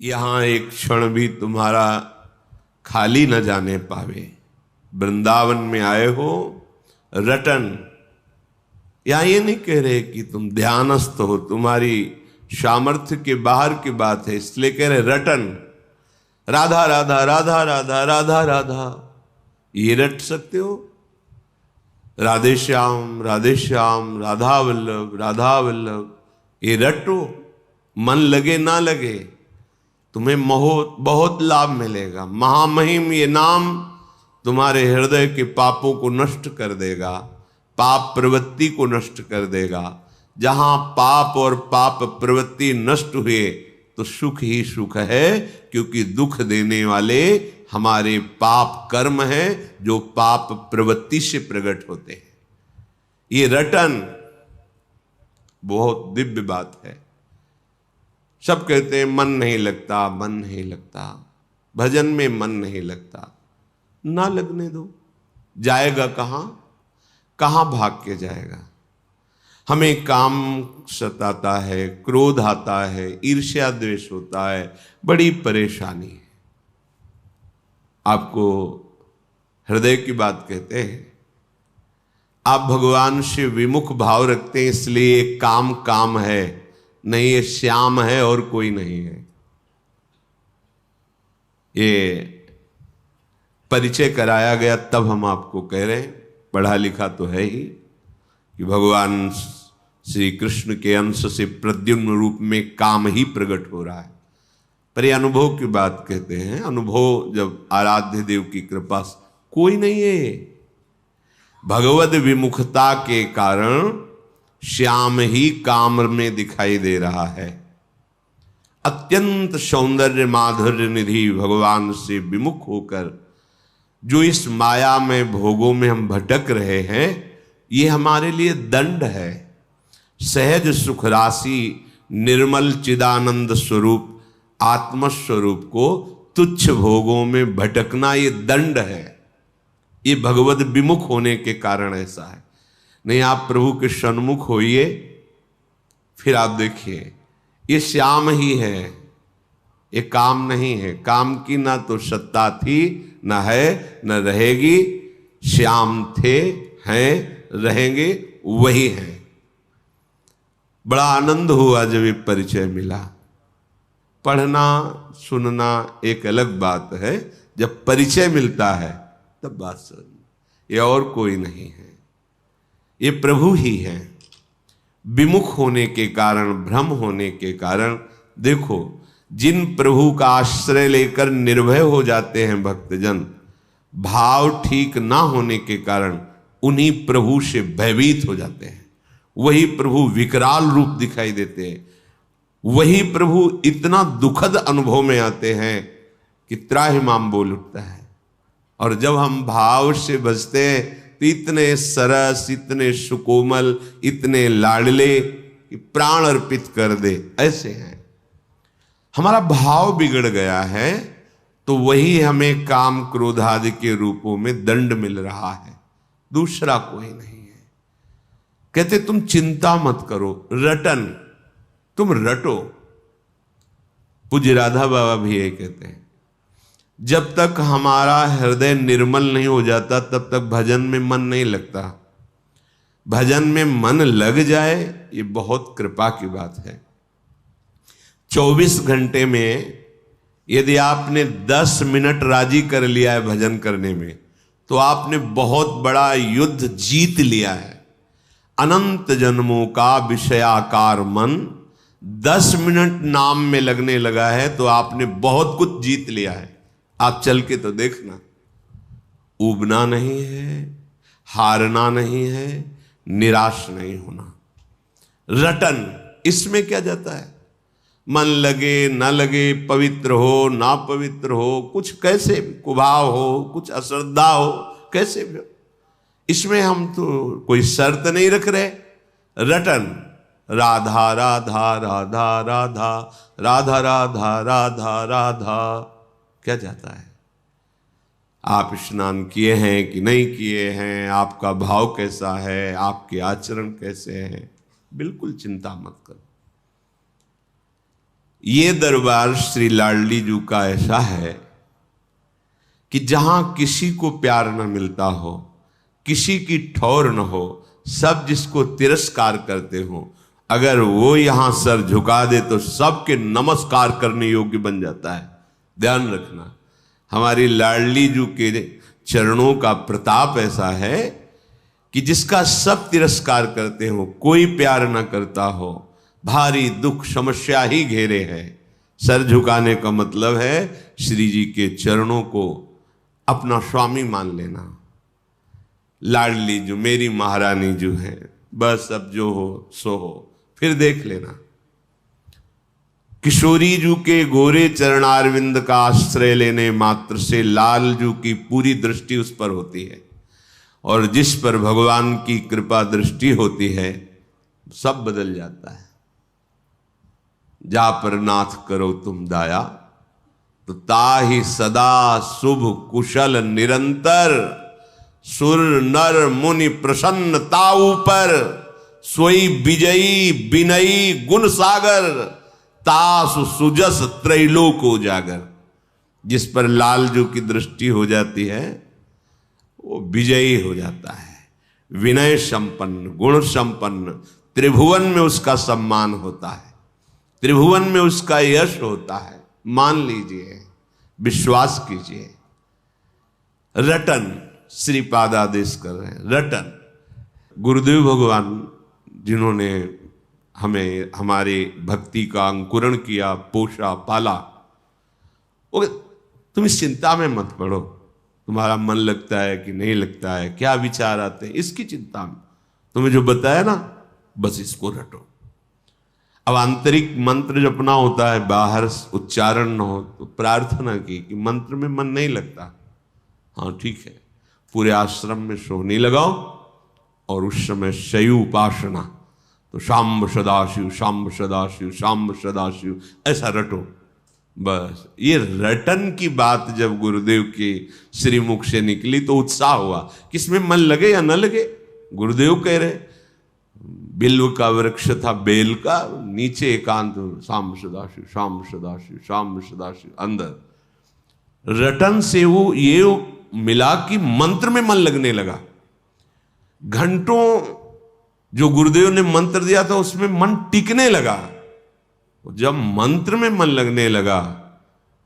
यहाँ एक क्षण भी तुम्हारा खाली न जाने पावे। वृंदावन में आए हो रटन। यहाँ ये नहीं कह रहे कि तुम ध्यानस्थ हो, तुम्हारी सामर्थ्य के बाहर की बात है, इसलिए कह रहे रटन। राधा राधा राधा राधा राधा राधा ये रट सकते हो। राधे श्याम राधा वल्लभ राधा वल्लभ ये रटो। मन लगे ना लगे तुम्हें बहुत लाभ मिलेगा। महामहिम ये नाम तुम्हारे हृदय के पापों को नष्ट कर देगा, पाप प्रवृत्ति को नष्ट कर देगा। जहां पाप और पाप प्रवृत्ति नष्ट हुए तो सुख ही सुख है, क्योंकि दुख देने वाले हमारे पाप कर्म हैं जो पाप प्रवृत्ति से प्रकट होते हैं। ये रटन बहुत दिव्य बात है। सब कहते हैं मन नहीं लगता, मन नहीं लगता, भजन में मन नहीं लगता। ना लगने दो, जाएगा कहां, कहां भाग के जाएगा। हमें काम सताता है, क्रोध आता है, ईर्ष्या द्वेष होता है, बड़ी परेशानी है। आपको हृदय की बात कहते हैं। आप भगवान से विमुख भाव रखते हैं, इसलिए काम काम है, नहीं ये श्याम है और कोई नहीं है। ये परिचय कराया गया तब हम आपको कह रहे हैं, पढ़ा लिखा तो है ही, कि भगवान श्री कृष्ण के अंश से प्रद्युम्न रूप में काम ही प्रकट हो रहा है। पर ये अनुभव की बात कहते हैं। अनुभव जब आराध्य देव की कृपा से कोई नहीं है, भगवद विमुखता के कारण श्याम ही काम में दिखाई दे रहा है। अत्यंत सौंदर्य माधुर्य निधि भगवान से विमुख होकर जो इस माया में भोगों में हम भटक रहे हैं, ये हमारे लिए दंड है। सहज सुख राशि निर्मल चिदानंद स्वरूप आत्मस्वरूप को तुच्छ भोगों में भटकना ये दंड है। ये भगवद विमुख होने के कारण ऐसा है। नहीं, आप प्रभु के सन्मुख होइए, फिर आप देखिए ये श्याम ही है, ये काम नहीं है। काम की ना तो सत्ता थी, न है, न रहेगी। श्याम थे, हैं, रहेंगे, वही हैं। बड़ा आनंद हुआ जब ये परिचय मिला। पढ़ना सुनना एक अलग बात है, जब परिचय मिलता है तब बात समझ। ये और कोई नहीं है, ये प्रभु ही है। विमुख होने के कारण, भ्रम होने के कारण, देखो जिन प्रभु का आश्रय लेकर निर्भय हो जाते हैं भक्तजन, भाव ठीक ना होने के कारण उन्हीं प्रभु से भयभीत हो जाते हैं। वही प्रभु विकराल रूप दिखाई देते हैं। वही प्रभु इतना दुखद अनुभव में आते हैं कि त्राहिमाम बोल उठता है। और जब हम भाव से बजते हैं तो इतने सरस, इतने सुकोमल, इतने लाडले कि प्राण अर्पित कर दे, ऐसे हैं। हमारा भाव बिगड़ गया है तो वही हमें काम क्रोध आदि के रूपों में दंड मिल रहा है, दूसरा कोई नहीं है। कहते तुम चिंता मत करो, रटन, तुम रटो। पूज्य राधा बाबा भी यही कहते हैं, जब तक हमारा हृदय निर्मल नहीं हो जाता तब तक भजन में मन नहीं लगता। भजन में मन लग जाए ये बहुत कृपा की बात है। 24 घंटे में यदि आपने 10 मिनट राजी कर लिया है भजन करने में, तो आपने बहुत बड़ा युद्ध जीत लिया है। अनंत जन्मों का विषयाकार मन 10 मिनट नाम में लगने लगा है तो आपने बहुत कुछ जीत लिया है। आप चल के तो देखना, ऊबना नहीं है, हारना नहीं है, निराश नहीं होना। रटन, इसमें क्या जाता है? मन लगे ना लगे, पवित्र हो ना पवित्र हो, कुछ कैसे कुभाव हो, कुछ अश्रद्धा हो, कैसे भी हो, इसमें हम तो कोई शर्त नहीं रख रहे। रटन, राधा राधा राधा राधा राधा राधा राधा राधा, क्या जाता है? आप स्नान किए हैं कि नहीं किए हैं, आपका भाव कैसा है, आपके आचरण कैसे हैं, बिल्कुल चिंता मत करो। ये दरबार श्री लाडली जी का ऐसा है कि जहां किसी को प्यार न मिलता हो, किसी की ठौर न हो, सब जिसको तिरस्कार करते हो, अगर वो यहां सर झुका दे तो सबके नमस्कार करने योग्य बन जाता है। ध्यान रखना, हमारी लाडली जी के चरणों का प्रताप ऐसा है कि जिसका सब तिरस्कार करते हो, कोई प्यार न करता हो, भारी दुख समस्या ही घेरे है। सर झुकाने का मतलब है श्री जी के चरणों को अपना स्वामी मान लेना। लाडली जो मेरी महारानी जो है, बस अब जो हो सो हो, फिर देख लेना। किशोरी जू के गोरे चरणारविंद का आश्रय लेने मात्र से लाल जू की पूरी दृष्टि उस पर होती है, और जिस पर भगवान की कृपा दृष्टि होती है सब बदल जाता है। जा पर नाथ करो तुम दाया, तो ताहि सदा शुभ कुशल निरंतर, सुर नर मुनि प्रसन्न ताऊ पर, सोई विजयी विनयी गुण सागर, तासु सुजस त्रैलोक उजागर। जिस पर लालजू की दृष्टि हो जाती है वो विजयी हो जाता है, विनय संपन्न, गुण संपन्न, त्रिभुवन में उसका सम्मान होता है, त्रिभुवन में उसका यश होता है। मान लीजिए, विश्वास कीजिए। रटन श्रीपाद आदेश कर रहे हैं, रटन। गुरुदेव भगवान जिन्होंने हमें हमारे भक्ति का अंकुरण किया, पोषा, पाला, वो तुम इस चिंता में मत पड़ो, तुम्हारा मन लगता है कि नहीं लगता है, क्या विचार आते हैं, इसकी चिंता में तुम्हें जो बताया ना, बस इसको रटो। अब आंतरिक मंत्र जपना होता है, बाहर उच्चारण न हो, तो प्रार्थना की कि मंत्र में मन नहीं लगता, हाँ ठीक है, पूरे आश्रम में सोहनी लगाओ और उस समय शयु उपासना, तो शाम्ब सदाशिव शाम्ब सदाशिव शाम्ब सदाशिव ऐसा रटो। बस ये रटन की बात जब गुरुदेव के श्रीमुख से निकली तो उत्साह हुआ, किसमें मन लगे या न लगे। गुरुदेव कह रहे, बिल्व का वृक्ष था बेल का, नीचे एकांत शाम्ब सदाशिव शाम्ब सदाशिव शाम्ब सदाशिव, अंदर रटन से वो ये मिला कि मंत्र में मन लगने लगा। घंटों जो गुरुदेव ने मंत्र दिया था उसमें मन टिकने लगा। जब मंत्र में मन लगने लगा,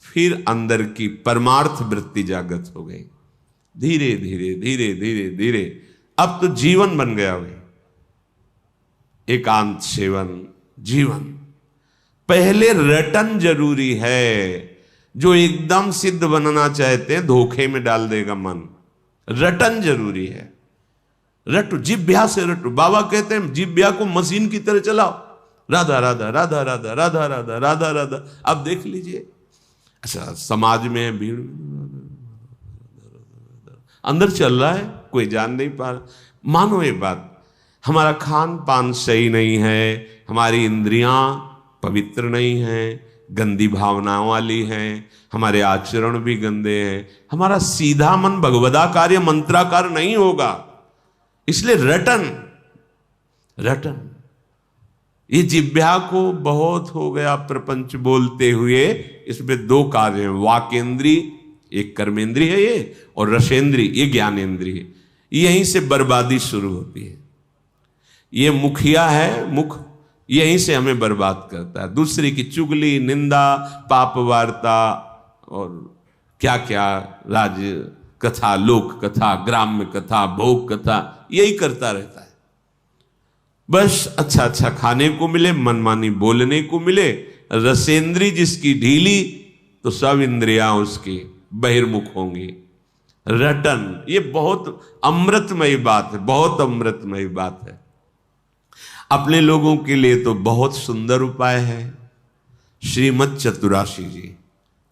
फिर अंदर की परमार्थ वृत्ति जागृत हो गई। धीरे धीरे धीरे धीरे धीरे अब तो जीवन बन गया भाई, एकांत सेवन जीवन। पहले रटन जरूरी है। जो एकदम सिद्ध बनना चाहते हैं धोखे में डाल देगा मन। रटन जरूरी है। रटो, जिभ्या से रटो। बाबा कहते हैं जिभ्या को मशीन की तरह चलाओ, राधा राधा राधा राधा राधा राधा राधा राधा। अब देख लीजिए, अच्छा समाज में भीड़ अंदर चल रहा है, कोई जान नहीं पा रहा। मानो ये बात, हमारा खान पान सही नहीं है, हमारी इंद्रियां पवित्र नहीं हैं, गंदी भावनाओं वाली हैं, हमारे आचरण भी गंदे हैं, हमारा सीधा मन भगवदाकार या मंत्राकार नहीं होगा। इसलिए रटन रटन। ये जिह्वा को बहुत हो गया प्रपंच बोलते हुए, इसमें दो कार्य हैं, वाकेंद्री एक कर्मेंद्री है ये, और रसेंद्री ये ज्ञानेंद्री है। यहीं से बर्बादी शुरू होती है। ये मुखिया है, मुख यहीं से हमें बर्बाद करता है। दूसरे की चुगली, निंदा, पाप वार्ता और क्या क्या राज कथा, लोक कथा, ग्राम्य कथा, भोग कथा, यही करता रहता है। बस अच्छा अच्छा खाने को मिले, मनमानी बोलने को मिले। रसेंद्री जिसकी ढीली तो सब इंद्रियां उसकी बहिर्मुख होंगी। रटन ये बहुत अमृतमयी बात है, बहुत अमृतमयी बात है। अपने लोगों के लिए तो बहुत सुंदर उपाय है। श्रीमद चतुराशी जी,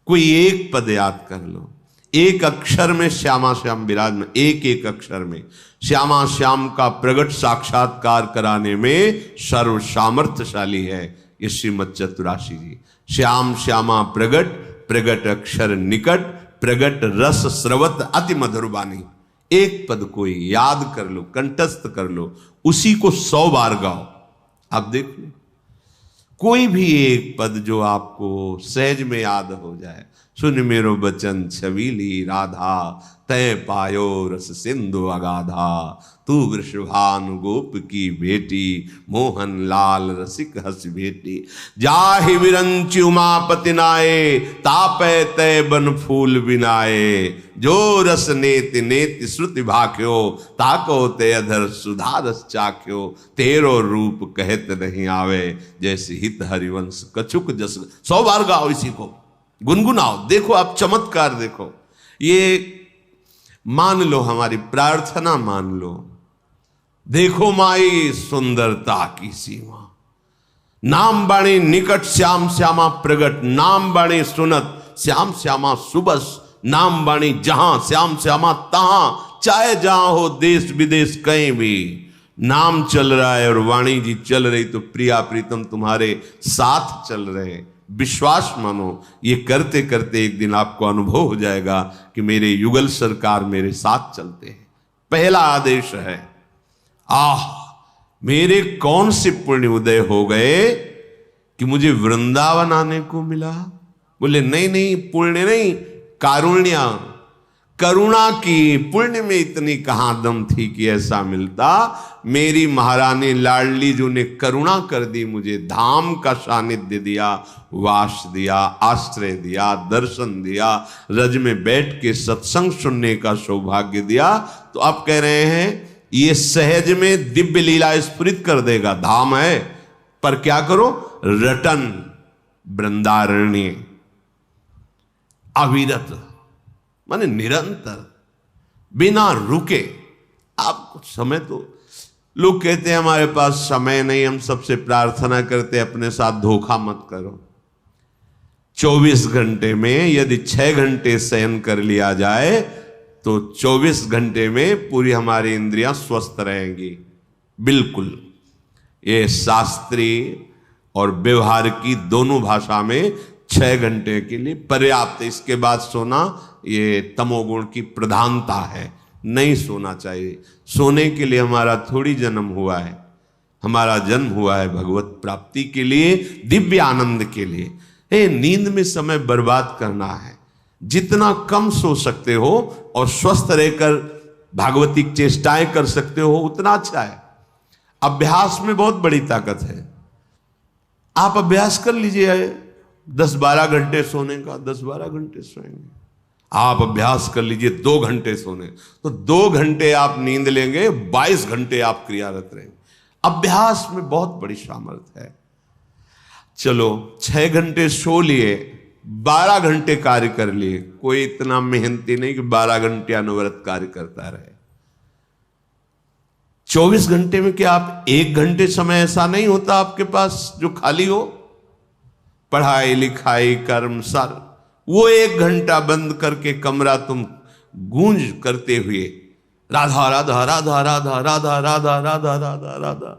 कोई एक पद याद कर लो, एक अक्षर में श्यामा श्याम विराजमान, एक एक अक्षर में श्यामा श्याम का प्रगट साक्षात्कार कराने में सर्व सामर्थ्यशाली है ये श्रीमद चतुराशी जी। श्याम श्यामा प्रगट, प्रगट अक्षर निकट, प्रगट रस स्रवत अति मधुर वाणी। एक पद को याद कर लो, कंठस्थ कर लो, उसी को 100 बार गाओ। आप देख लो, कोई भी एक पद जो आपको सहज में याद हो जाए। सुन मेरो बचन छबीली राधा, तय पायो रस सिंधु अगाधा। तू वृषभानु गोप की बेटी, मोहन लाल रसिक हस बेटी। जाहि विरंचि उमापति नाये, तापै तय बन फूल बिनाए। जो रस नेति नेति श्रुति भाख्यो, ताको ते अधर सुधा रस चाख्यो। तेरो रूप कहत नहीं आवे, जैसे हित हरिवंश कछुक जस। 100 बार गाओ इसी को, गुनगुनाओ, देखो आप चमत्कार देखो। ये मान लो, हमारी प्रार्थना मान लो। देखो माई सुंदरता की सीमा, नाम बाणी निकट श्याम श्यामा प्रगट। नाम बाणी सुनत श्याम श्यामा सुबस, नाम बाणी जहां श्याम श्यामा तहां। चाहे जहां हो देश विदेश कहीं भी, नाम चल रहा है और वाणी जी चल रही, तो प्रिया प्रीतम तुम्हारे साथ चल रहे हैं। विश्वास मानो, ये करते करते एक दिन आपको अनुभव हो जाएगा कि मेरे युगल सरकार मेरे साथ चलते हैं। पहला आदेश है, मेरे कौन से पुण्य उदय हो गए कि मुझे वृंदावन आने को मिला। बोले नहीं नहीं, पुण्य नहीं, कारुण्य, करुणा की। पुण्य में इतनी कहां दम थी कि ऐसा मिलता। मेरी महारानी लाडली जो ने करुणा कर दी, मुझे धाम का सानिध्य दिया, वास दिया, आश्रय दिया, दर्शन दिया, रज में बैठ के सत्संग सुनने का सौभाग्य दिया। तो आप कह रहे हैं ये सहज में दिव्य लीला स्फुरित कर देगा। धाम है, पर क्या करो, रटन वृंदारण्य, अविरत माने निरंतर, बिना रुके। आप कुछ समय, तो लोग कहते हैं हमारे पास समय नहीं, हम सबसे प्रार्थना करते अपने साथ धोखा मत करो। 24 घंटे में यदि 6 घंटे शयन कर लिया जाए तो 24 घंटे में पूरी हमारी इंद्रियां स्वस्थ रहेंगी। बिल्कुल, ये शास्त्रीय और व्यवहार की दोनों भाषा में 6 घंटे के लिए पर्याप्त। इसके बाद सोना ये तमोगुण की प्रधानता है, नहीं सोना चाहिए। सोने के लिए हमारा थोड़ी जन्म हुआ है, हमारा जन्म हुआ है भगवत प्राप्ति के लिए, दिव्य आनंद के लिए। नींद में समय बर्बाद करना है। जितना कम सो सकते हो और स्वस्थ रहकर भागवतिक चेष्टाएं कर सकते हो उतना अच्छा है। अभ्यास में बहुत बड़ी ताकत है। आप अभ्यास कर लीजिए 10-12 घंटे सोने का, 10-12 घंटे सोएंगे। आप अभ्यास कर लीजिए 2 घंटे सोने, तो 2 घंटे आप नींद लेंगे, 22 घंटे आप क्रियारत रहेंगे। अभ्यास में बहुत बड़ी सामर्थ्य है। चलो 6 घंटे सो लिए, 12 घंटे कार्य कर लिए। कोई इतना मेहनती नहीं कि 12 घंटे अनवरत कार्य करता रहे। 24 घंटे में क्या आप 1 घंटे समय ऐसा नहीं होता आपके पास जो खाली हो? पढ़ाई लिखाई कर्म सार, वो 1 घंटा बंद करके कमरा तुम गूंज करते हुए राधा राधा राधा राधा राधा राधा राधा राधा राधा।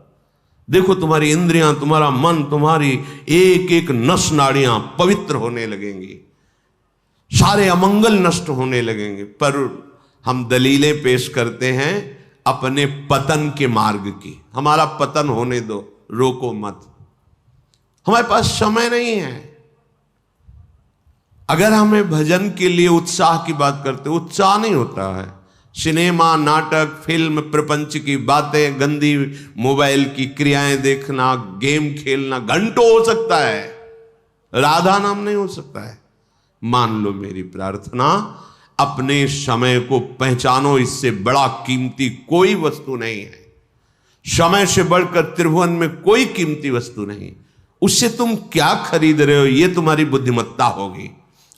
देखो तुम्हारी इंद्रियां, तुम्हारा मन, तुम्हारी एक एक नस नाड़ियां पवित्र होने लगेंगी, सारे अमंगल नष्ट होने लगेंगे। पर हम दलीलें पेश करते हैं अपने पतन के मार्ग की। हमारा पतन होने दो, रोको मत। हमारे पास समय नहीं है। अगर हमें भजन के लिए उत्साह की बात करते, उत्साह नहीं होता है। सिनेमा, नाटक, फिल्म, प्रपंच की बातें, गंदी मोबाइल की क्रियाएं देखना, गेम खेलना घंटों हो सकता है, राधा नाम नहीं हो सकता है। मान लो मेरी प्रार्थना, अपने समय को पहचानो। इससे बड़ा कीमती कोई वस्तु नहीं है। समय से बढ़कर त्रिभुवन में कोई कीमती वस्तु नहीं। उससे तुम क्या खरीद रहे हो, यह तुम्हारी बुद्धिमत्ता होगी।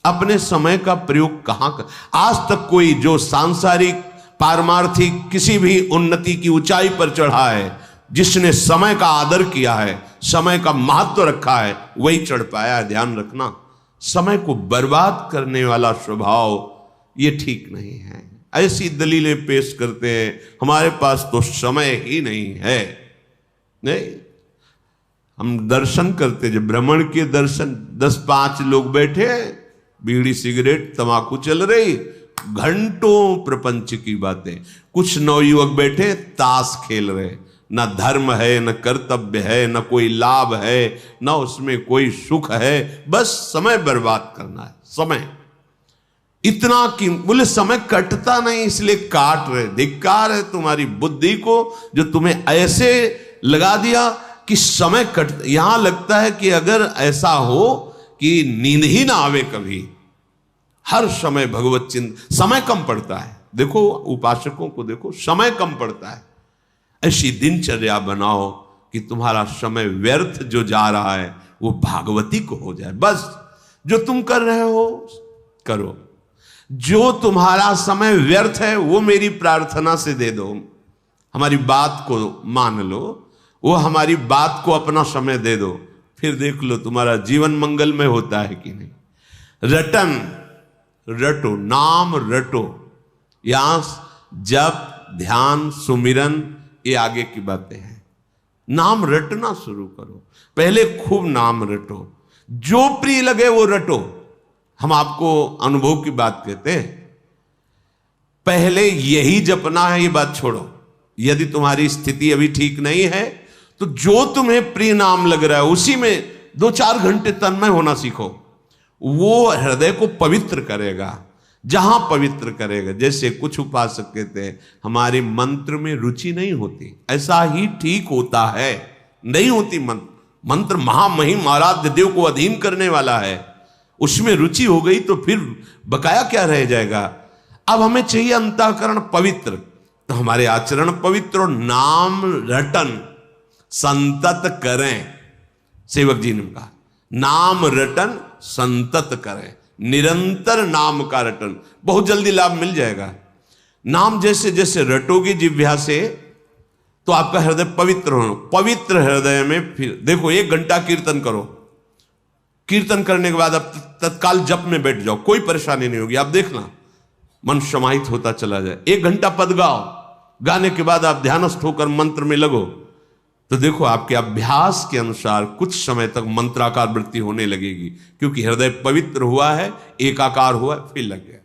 अपने समय का प्रयोग कहां कर। आज तक कोई जो सांसारिक पारमार्थिक किसी भी उन्नति की ऊंचाई पर चढ़ा है, जिसने समय का आदर किया है, समय का महत्व रखा है, वही चढ़ पाया है। ध्यान रखना, समय को बर्बाद करने वाला स्वभाव ये ठीक नहीं है। ऐसी दलीलें पेश करते हैं, हमारे पास तो समय ही नहीं है। नहीं, हम दर्शन करते, जब भ्रमण के दर्शन, 10-5 लोग बैठे, बीड़ी सिगरेट तंबाकू चल रही, घंटों प्रपंच की बातें। कुछ नवयुवक बैठे ताश खेल रहे, न धर्म है, न कर्तव्य है, न कोई लाभ है, न उसमें कोई सुख है, बस समय बर्बाद करना है। समय इतना कि बोले समय कटता नहीं इसलिए काट रहे। धिक्कार है तुम्हारी बुद्धि को जो तुम्हें ऐसे लगा दिया कि समय कट। यहां लगता है कि अगर ऐसा हो कि नींद ही ना आवे कभी, हर समय भगवत चिंतन, समय कम पड़ता है। देखो उपासकों को देखो, समय कम पड़ता है। ऐसी दिनचर्या बनाओ कि तुम्हारा समय व्यर्थ जो जा रहा है वो भागवती को हो जाए। बस जो तुम कर रहे हो करो, जो तुम्हारा समय व्यर्थ है वो मेरी प्रार्थना से दे दो, हमारी बात को मान लो, वो हमारी बात को अपना समय दे दो, फिर देख लो तुम्हारा जीवन मंगलमय होता है कि नहीं। रटन रटो, नाम रटो। यहां जप, ध्यान, सुमिरन, ये आगे की बातें हैं। नाम रटना शुरू करो, पहले खूब नाम रटो, जो प्रिय लगे वो रटो। हम आपको अनुभव की बात कहते हैं, पहले यही जपना है, ये बात छोड़ो। यदि तुम्हारी स्थिति अभी ठीक नहीं है तो जो तुम्हें प्रिय नाम लग रहा है उसी में 2-4 घंटे तन्मय होना सीखो। वो हृदय को पवित्र करेगा। जहां पवित्र करेगा, जैसे कुछ उपासक कहते हैं हमारे मंत्र में रुचि नहीं होती, ऐसा ही ठीक होता है, नहीं होती। मंत्र महामहिम आराध्य देव को अधीन करने वाला है, उसमें रुचि हो गई तो फिर बकाया क्या रह जाएगा। अब हमें चाहिए अंतःकरण पवित्र, तो हमारे आचरण पवित्र और नाम रटन संतत करें। सेवक जी ने कहा नाम रटन संतत करें, निरंतर नाम का रटन, बहुत जल्दी लाभ मिल जाएगा। नाम जैसे जैसे रटोगे जिह्वा से तो आपका हृदय पवित्र हो। पवित्र हृदय में फिर देखो 1 घंटा कीर्तन करो, कीर्तन करने के बाद अब तत्काल जप में बैठ जाओ, कोई परेशानी नहीं होगी। आप देखना मन समाहित होता चला जाए। 1 घंटा पद गाओ, गाने के बाद आप ध्यानस्थ होकर मंत्र में लगो, तो देखो आपके अभ्यास के अनुसार कुछ समय तक मंत्राकार वृत्ति होने लगेगी, क्योंकि हृदय पवित्र हुआ है, एकाकार हुआ है, फिर लग गया।